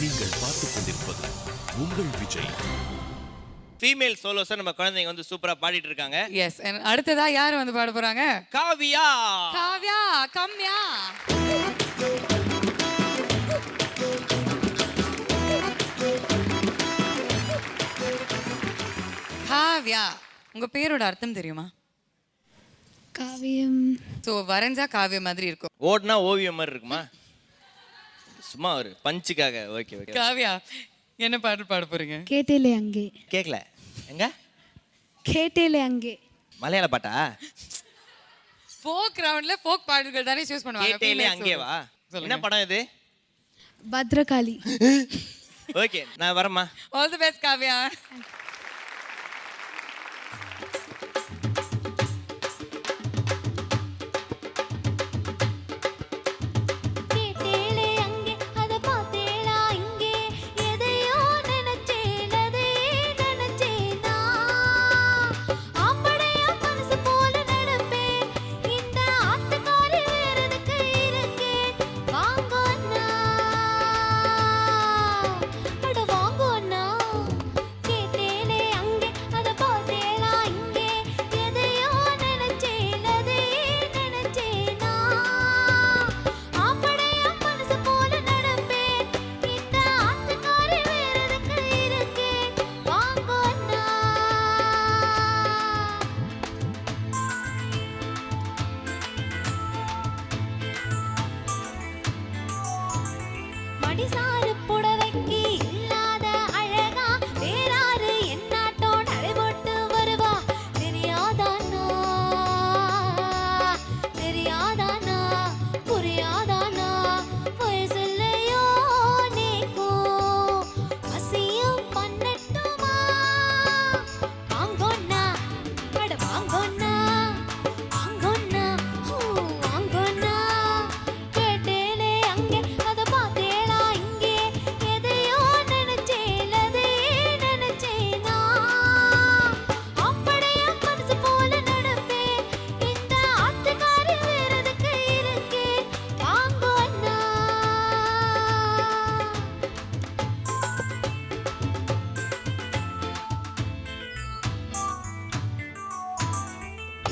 நீங்கள் பார்த்துக் கொண்டிருப்பது உங்கள் விஜய். ஃபீமேல் சோலோஸை நம்ம குழந்தைங்க வந்து சூப்பரா பாடிட்டு இருக்காங்க. எஸ், அடுத்ததா யார் வந்து பாட போறாங்க? காவியா. காவ்யா, கம்யா. காவ்யா, உங்க பேரோட அர்த்தம் தெரியுமா? காவியம். சோ வரைஞ்சா காவியம் மாதிரி இருக்கும், ஓடுனா ஓவியம் மாதிரி இருக்குமா? சும்மா ஒரு பஞ்சுக்காக. Okay okay. காவ்யா, என்ன பாட்டு பாட போறீங்க? கேட்டேலே அங்கே. கேக்கல. எங்க? கேட்டேலே அங்கே. மலையாள பாட்டா? ஃபோக் ரவுண்ட்ல ஃபோக் பாடல்கள் தானே சூஸ் பண்ணுவாங்க. கேட்டேலே அங்கேவா? என்ன படம் இது? பத்ரகாளி. ஓகே, நான் வரேம்மா. All the best Kavya. மடிசாரு புடவைக்கு இல்லாத அழகா வேறாரு என்னாட்டோ நடைபோட்டு வருவா. தெரியாதானா தெரியாதானா புரியாதானா வயசுலையோ நீக்கோ அசியும் பண்ணட்டுமா? வாங்கோன்னா அட வாங்கோன்னா வாங்கோன்னா வாங்கோன்னா கேட்டேலே அங்கே அதை பார்த்தேளா இங்கே எதையோ நினைச்சேலதே நினைச்சேனா அப்படியே மனசு போல நடப்பேன் இந்த ஆத்துக்காரி வேறதுக்கு இருக்கேன் வாங்கோன்னா.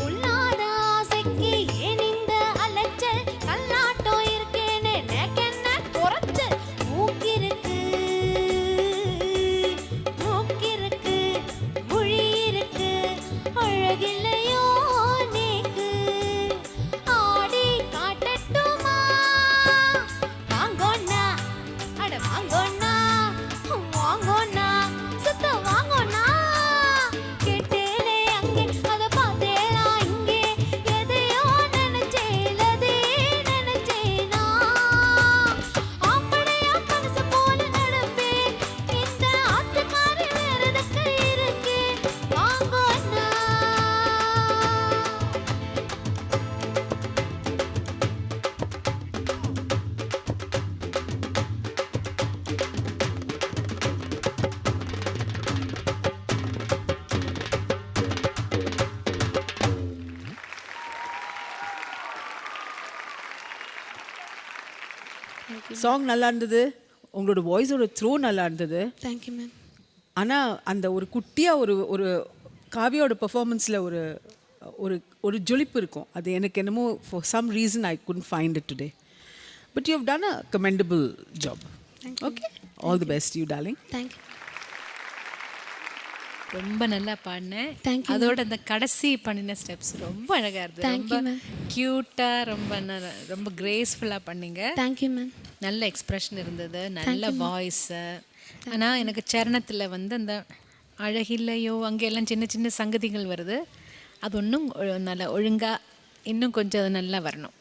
உள்ளாத ஆசைக்கு ஏன் இந்த அலைச்சல்? கல்லாட்டம் இருக்கேனே நேக்கென்ன குறைச்சல்? மூக்கிருக்கு மூக்கிருக்கு மொழி இருக்கு அழகில்லையோ நீக்கு ஆடி காட்டட்டுமா? வாங்கோன்னா அட வாங்கோன்னா வாங்கோன்னா சுத்த வாங்கோன்னா கேட்டேலே அங்கே அதை பார்த்தேளா இங்கே எதையோ நினைச்சேலதே நினைச்சேனா அப்படியே மனசு போல நடப்பேன் இந்த ஆத்துக்காரி வேறதுக்கு இருக்கேன் வாங்கோன்னா. சாங் நல்லா இருந்தது, உங்களோட வாய்ஸோட த்ரோ நல்லா இருந்தது. Thank you ma'am. ஆனால் அந்த ஒரு குட்டியாக ஒரு ஒரு காவியோட பெர்ஃபார்மன்ஸில் ஒரு ஒரு ஒரு ஜொலிப்பு இருக்கும். அது எனக்கு என்னமோ for some reason I couldn't find it today. But you have done a commendable job. Okay, all the best you darling. Thank you. ரொம்ப நல்லா பாடினேன். Thank you, அதோட அந்த கடைசி பண்ணின ஸ்டெப்ஸ் ரொம்ப அழகா இருந்தது. Thank you, ரொம்ப ma'am. கியூட்டா, ரொம்ப கிரேஸ்ஃபுல்லா பண்ணீங்க. Thank you ma'am. நல்ல எக்ஸ்பிரஷன் இருந்தது, நல்ல வாய்ஸ். ஆனா எனக்கு சரணத்துல வந்து அந்த அழகில்லையோ அங்கெல்லாம் சின்ன சின்ன சங்கதிகள் வருது. அது ஒன்றும் நல்லா ஒழுங்கா இன்னும் கொஞ்சம் அது நல்லா வரணும்.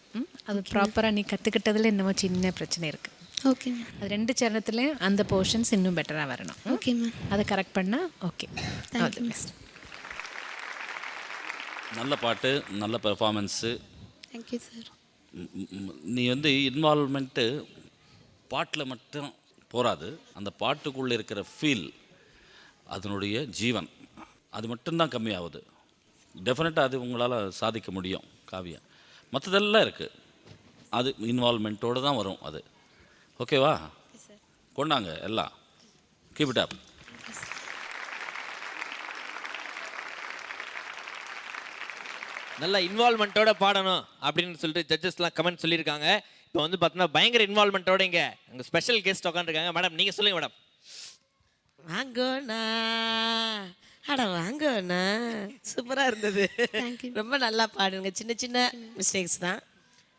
அது ப்ராப்பராக நீ கற்றுக்கிட்டதில் என்னமோ சின்ன பிரச்சனை இருக்குது. Okay ma'am. அது 2 சரணத்துலேயும் அந்த போர்ஷன்ஸ் இன்னும் பெட்டராக வரணும். Okay ma'am. அதை கரெக்ட் பண்ணால் ஓகே. All the best. நல்ல பாட்டு, நல்ல பெர்ஃபார்மன்ஸு. Thank you sir. நீ வந்து இன்வால்வ்மெண்ட்டு பாட்டில் மட்டும் போகாது, அந்த பாட்டுக்குள்ளே இருக்கிற ஃபீல், அதனுடைய ஜீவன், அது மட்டும்தான் கம்மியாகுது. டெஃபினட்டாக அது உங்களால் சாதிக்க முடியும் காவியா. மற்றதெல்லாம் இருக்குது, அது இன்வால்வ்மெண்ட்டோடு தான் வரும் அது. ஓகேவா? கொண்டாங்க எல்லாம். கீப் இட் அப். நல்லா இன்வால்மெண்ட்டோட பாடணும் அப்படின்னு சொல்லிட்டு ஜட்ஜஸ்லாம் கமெண்ட் சொல்லியிருக்காங்க. இப்போ வந்து பார்த்தோன்னா பயங்கர இன்வால்மெண்ட்டோட இங்கே அங்கே ஸ்பெஷல் கெஸ்ட் உட்காந்துருக்காங்க. மேடம் நீங்கள் சொல்லுங்கள் மேடம். வாங்கோண்ணா, அட வாங்கோண்ணா, சூப்பராக இருந்தது. ரொம்ப நல்லா பாடுங்க. சின்ன சின்ன மிஸ்டேக்ஸ் தான்,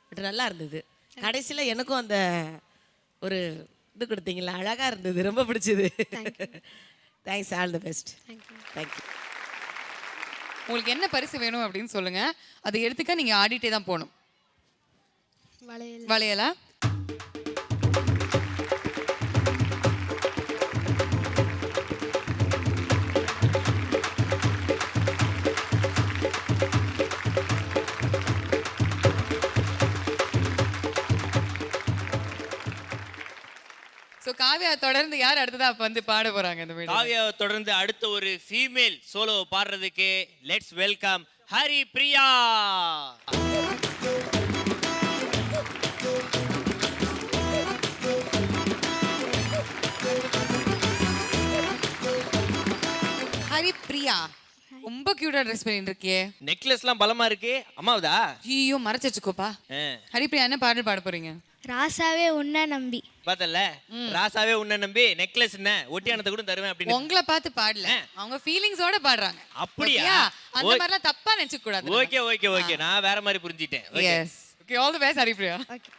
பட் நல்லா இருந்தது. கடைசியில் எனக்கும் அந்த ஒரு இது கொடுத்தீங்களா, அழகாக இருந்தது, ரொம்ப பிடிச்சது. Thanks, all the best. Thank you. உங்களுக்கு என்ன பரிசு வேணும் அப்படின்னு சொல்லுங்க. அதை எடுத்துக்க நீங்க ஆடிட்டே தான் போகணும். வளையலா? ஸோ காவியா தொடர்ந்து யார் அடுத்ததா வந்து பாட போறாங்க இந்த வீடியோ? காவியாவை தொடர்ந்து அடுத்த ஒரு ஃபீமேல் சோலோ பாடுறதுக்கு லெட்ஸ் வெல்கம் ஹரி பிரியா. ஹரி பிரியா ரொம்ப கியூட்டா ட்ரெஸ் பண்ணிட்டு இருக்கியே. நெக்லஸ்லாம் பலமா இருக்கு. அம்மாவுதா? ஐயோ மறைச்சு வச்சுக்கோப்பா. ஹரிப்பிரியா என்ன பாடல் பாட போறீங்க? ராசாவே உன்னை நம்பி. பார்த்தல, ராசாவே உன்னை நம்பி நெக்லஸ் என்ன ஒட்டியானத்தை கூட தருவேன் அப்படின்னு. உங்களை பார்த்து பாடல, அவங்க ஃபீலிங்ஸோட பாடுறாங்க. அப்படியா? அந்த மாதிரிலாம் தப்பா நினைச்சுக்க கூடாது. ஓகே ஓகே ஓகே, நான் வேற மாதிரி புரிஞ்சிட்டேன். Yes okay, all the best Haripriya. Okay.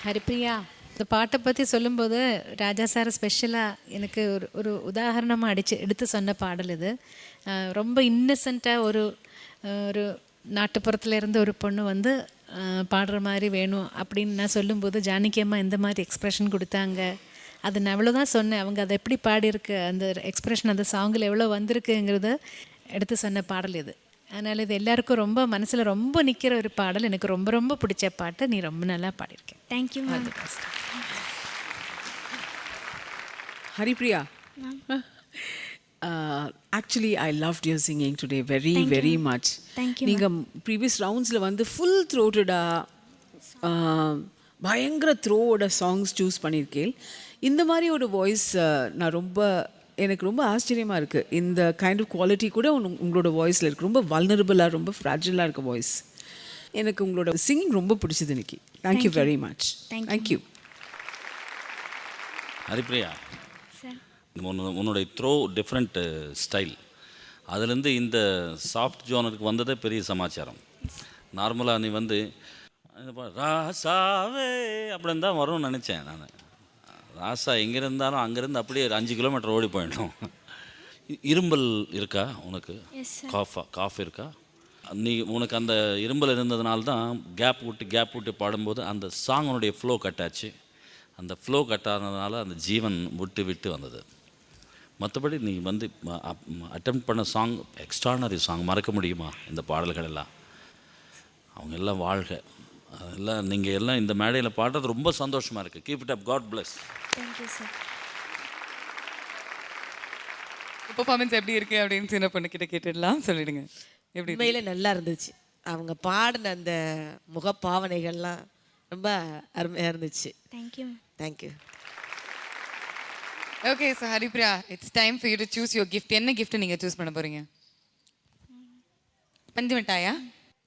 Haripriya, இந்த பாட்டை பற்றி சொல்லும்போது ராஜா சார் ஸ்பெஷலாக எனக்கு ஒரு உதாரணமாக எடுத்து சொன்ன பாடல் இது. ரொம்ப இன்னசென்ட்டாக ஒரு நாட்டுப்புறத்தில் இருந்து ஒரு பொண்ணு வந்து பாடுற மாதிரி வேணும் அப்படின்னு நான் சொல்லும்போது ஜானகி அம்மா எந்த மாதிரி எக்ஸ்ப்ரெஷன் கொடுத்தாங்க அது நான் அவ்வளோதான் சொன்னேன். அவங்க அதை எப்படி பாடியிருக்கு, அந்த எக்ஸ்பிரஷன் அந்த சாங்கில் எவ்வளோ வந்திருக்குங்கிறத எடுத்து சொன்ன பாடல் இது. அதனால் இது எல்லாருக்கும் ரொம்ப மனசில் ரொம்ப நிற்கிற ஒரு பாடல். எனக்கு ரொம்ப ரொம்ப பிடிச்ச பாட்டு. நீ ரொம்ப நல்லா பாடியிருக்கேன். Thank you ma'am. Haripriya. Actually, I loved your singing today very much. Thank you, நீங்கள் ப்ரீவியஸ் ரவுண்ட்ஸில் வந்து ஃபுல் த்ரோட்டடாக பயங்கர த்ரோவோட சாங்ஸ் சூஸ் பண்ணியிருக்கேன். இந்த மாதிரி ஒரு வாய்ஸ் எனக்கு ரொம்ப ஆச்சரியமாக இருக்குது. இந்த கைண்ட் ஆஃப் குவாலிட்டி கூட உங்களோட வாய்ஸில் இருக்குது. ரொம்ப வல்னரபிளாக, ரொம்ப ஃப்ராஜிலாக இருக்க வாய்ஸ். எனக்கு உங்களோட சிங்கிங் ரொம்ப பிடிச்சது இன்னைக்கு. Thank you very much. Thank you. Haripriya, sir உன்னுடைய த்ரோ டிஃப்ரெண்ட் ஸ்டைல், அதுலேருந்து இந்த சாஃப்ட் ஜோனருக்கு வந்ததே பெரிய சமாச்சாரம். நார்மலாக நீ வந்து ராசாவே அப்படின்னு தான் வரும்னு நினச்சேன் நான். ராசா எங்கே இருந்தாலும் அங்கேருந்து அப்படியே 5 கிலோமீட்டர் ஓடி போயிடும். இரும்பல் இருக்கா உனக்கு? காஃப் இருக்கா? நீ உனக்கு அந்த இரும்பல் இருந்ததுனால தான் கேப் விட்டு பாடும்போது அந்த சாங்கனுடைய ஃப்ளோ கட்டாச்சு. அந்த ஃப்ளோ கட்டானதுனால அந்த ஜீவன் விட்டு வந்தது. மற்றபடி நீ வந்து அட்டெம்ப்ட் பண்ண சாங் எக்ஸ்ட்ரானரி சாங். மறக்க முடியுமா இந்த பாடல்கள் எல்லாம்? அவங்க எல்லாம் வாழ்க. அதெல்லாம் நீங்கள் எல்லாம் இந்த மேடையில் பாடுறது ரொம்ப சந்தோஷமாக இருக்குது. Keep it up. God bless. Thank you sir. Performance எப்படி இருக்கு அப்படின்னு சின்ன பொண்ணுக்கிட்ட கேட்டுடலாம். சொல்லிடுங்க எப்படி. உண்மையிலே நல்லா இருந்துச்சு. அவங்க பாடின அந்த முகப்பாவனைகள்லாம் ரொம்ப அருமையாக இருந்துச்சு. Thank you. Thank you. Okay, so Haripriya, it's time for you to choose your gift. என்ன கிஃப்ட் நீங்கள் சூஸ் பண்ண போகிறீங்க? பஞ்சு மிட்டாயா?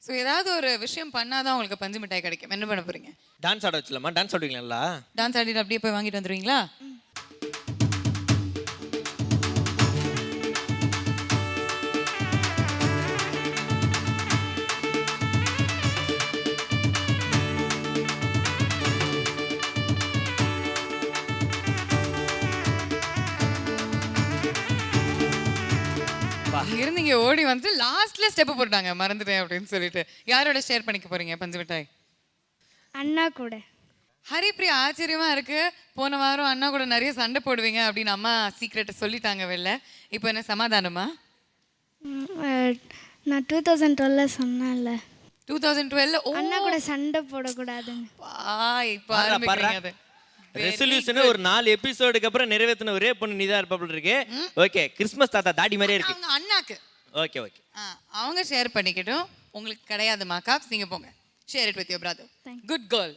ஸோ ஏதாவது ஒரு விஷயம் பண்ணாதான் உங்களுக்கு பஞ்சு மிட்டாய் கிடைக்கும். என்ன பண்ண போகிறீங்க? டான்ஸ் ஆட வச்சலாமா? டான்ஸ் ஆடுவீங்களா? டான்ஸ் ஆடிட்டு அப்படியே போய் வாங்கிட்டு வந்துடுவீங்களா? இங்கிருந்து இங்கே ஓடி வந்துட்டு லாஸ்ட்ல ஸ்டெப் போட்டாங்க, மறந்துட்டேன் அப்படின்னு சொல்லிட்டு. யாரோட ஷேர் பண்ணிக்க போறீங்க பஞ்சு மிட்டாய்? அண்ணா கூட. ஹரிப்ரியா, ஆச்சரியமா இருக்கு. போன வாரம் அண்ணா கூட நிறைய சண்டை போடுவீங்க அப்படின்னு அம்மா சீக்ரெட்டை சொல்லிட்டாங்க வெளில. இப்போ என்ன சமாதானமா? நான் 2012 சொன்னேன்ல, 2012 அண்ணா கூட சண்டை போடக்கூடாதுன்னு. இப்போ ஆரம்பிக்கிறீங்க அது. ரெசல்யூஷன் ஒரு 4 எபிசோடுக்கு அப்புறம் நிறைவேற்றின ஒரே பொண்ணு நீதான் இருப்பாப்ல இருக்கு. ஓகே, கிறிஸ்மஸ் தாத்தா தாடி மாதிரியே இருக்கு. அவங்க அண்ணாக்கு. ஓகே ஓகே, அவங்க ஷேர் பண்ணிக்கிட்டும். உங்களுக்கு கிடையாது மார்க்ஸ், நீங்க போங்க. Share it with your brother. Good girl.